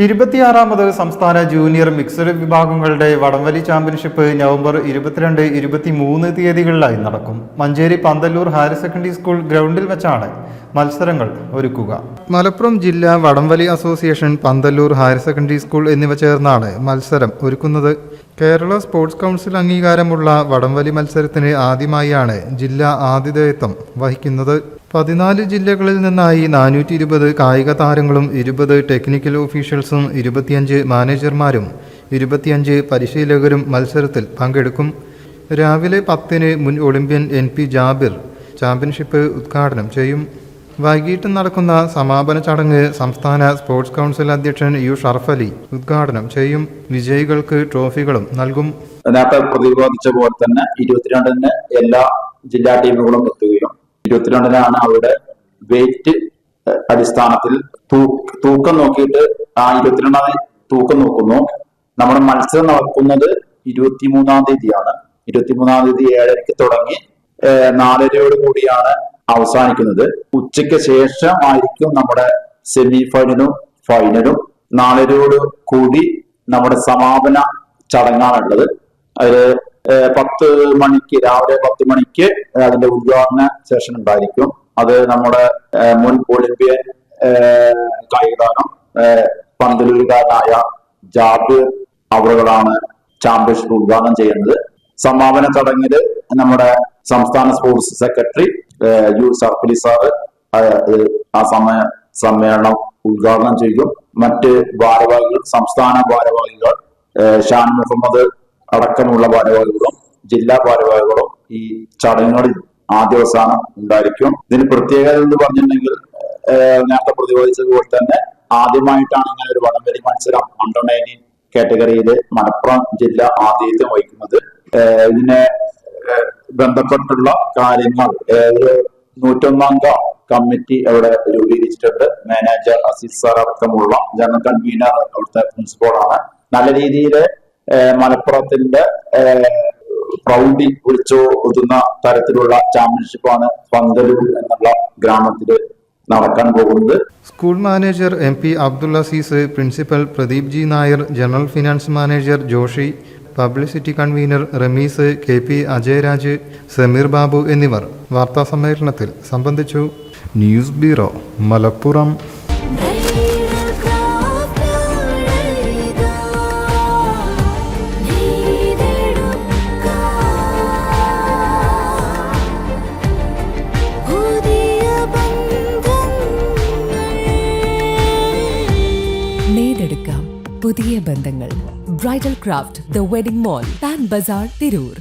26ാമത് സംസ്ഥാന junior mixed വിഭാഗങ്ങളുടെ വടംവലി ചാമ്പ്യൻഷിപ്പ് നവംബർ 22, 23 തീയതികളിലായി നടക്കും. Manjeri Pandallur higher secondary school ഗ്രൗണ്ടിൽ വെച്ചാണ് മത്സരങ്ങൾ ഒരുക്കുക. മലപ്പുറം ജില്ലാ വടംവലി association, Pandallur higher secondary school എന്നിവ ചേർന്നാണ് മത്സരം ഒരുക്കുന്നത്. കേരള സ്പോർട്സ് കൗൺസിൽ അംഗീകാരമുള്ള വടംവലി മത്സരത്തിന് ആദ്യമായാണ് ജില്ല ആതിഥേയത്വം വഹിക്കുന്നത്. 14 ജില്ലകളിൽ നിന്നായി 420 കായിക താരങ്ങളും 20 ടെക്നിക്കൽ ഓഫീഷ്യൽസും 25 മാനേജർമാരും 25 പരിശീലകരും മത്സരത്തിൽ പങ്കെടുക്കും. രാവിലെ 10-ന് മുൻ ഒളിമ്പ്യൻ NP ജാബിർ ചാമ്പ്യൻഷിപ്പ് ഉദ്ഘാടനം ചെയ്യും. വൈകിട്ട് നടക്കുന്ന സമാപന ചടങ്ങ് സംസ്ഥാന സ്പോർട്സ് കൗൺസിൽ അധ്യക്ഷൻ U ഷറഫ് അലി ഉദ്ഘാടനം ചെയ്യും. വിജയികൾക്ക് ട്രോഫികളും നൽകും. നേരത്തെ പ്രതിപാദിച്ച പോലെ തന്നെ 22-ന് എല്ലാ ജില്ലാ ടീമുകളും എത്തുകയും 22-നാണ് അവരുടെ വെയിറ്റ് അടിസ്ഥാനത്തിൽ തൂക്കം നോക്കിയിട്ട് ആ 22-ാം തൂക്കം നോക്കുന്നു. നമ്മുടെ മത്സരം നടക്കുന്നത് 23-ാം തീയതിയാണ്. 23-ാം തീയതി 7:30 തുടങ്ങി 4:30 കൂടിയാണ് അവസാനിക്കുന്നത്. ഉച്ചയ്ക്ക് ശേഷമായിരിക്കും നമ്മുടെ സെമി ഫൈനലും ഫൈനലും. 4:30 കൂടി നമ്മുടെ സമാപന ചടങ്ങാണുള്ളത്. അതില് 10 മണിക്ക്, രാവിലെ 10 മണിക്ക് അതിന്റെ ഉദ്ഘാടന സെഷൻ ഉണ്ടായിരിക്കും. അത് നമ്മുടെ മുൻ ഒളിമ്പ്യൻ കായികതാരം പന്തലൂരുകാരനായ ജാബിർ അവറുകളാണ് ചാമ്പ്യൻഷിപ്പ് ഉദ്ഘാടനം ചെയ്യുന്നത്. സമാപന ചടങ്ങില് നമ്മുടെ സംസ്ഥാന sports secretary U Sharaf Ali sir ആ സമ്മേളനം ഉദ്ഘാടനം ചെയ്യും. മറ്റ് ഭാരവാഹികൾ, സംസ്ഥാന ഭാരവാഹികൾ, ഷാൻ മുഹമ്മദ് അടക്കമുള്ള ഭാരവാഹികളും ജില്ലാ ഭാരവാഹികളും ഈ ചടങ്ങുകളിൽ ആദ്യാവസാനം ഉണ്ടായിരിക്കും. ഇതിന് പ്രത്യേകത എന്ന് പറഞ്ഞിട്ടുണ്ടെങ്കിൽ, നേരത്തെ പ്രതിപാദിച്ചതുപോലെ തന്നെ ആദ്യമായിട്ടാണ് ഇങ്ങനെ ഒരു വടംവലി മത്സരം അണ്ടർ 19 കാറ്റഗറിയിൽ മലപ്പുറം ജില്ല ആതിഥ്യം വഹിക്കുന്നത്. ഇതിനെ ബന്ധപ്പെട്ടുള്ള കാര്യങ്ങൾ ഒരു 101 അംഗ കമ്മിറ്റി അവിടെ രൂപീകരിച്ചിട്ടുണ്ട്. മാനേജർ അസീസ് സാർ അടക്കമുള്ള ജനറൽ കൺവീനർ അവിടുത്തെ പ്രിൻസിപ്പളാണ്. നല്ല രീതിയിൽ മലപ്പുറത്തിന്റെ പ്രൗഢി വിളിച്ചോതുന്ന തരത്തിലുള്ള ചാമ്പ്യൻഷിപ്പാണ് പന്തലൂർ എന്നുള്ള ഗ്രാമത്തിൽ നടക്കാൻ പോകുന്നത്. School manager MP Abdul Aziz, principal Pradeep G Nair, general finance manager Joshi, publicity convener Ramees, KP Ajayaraj, Sameer Babu എന്നിവർ വാർത്താസമ്മേളനത്തിൽ സംബന്ധിച്ചു. News bureau, Malappuram. പുതിയ ബന്ധങ്ങൾ. Bridal craft, the wedding mall, Pan Bazaar, Tirur.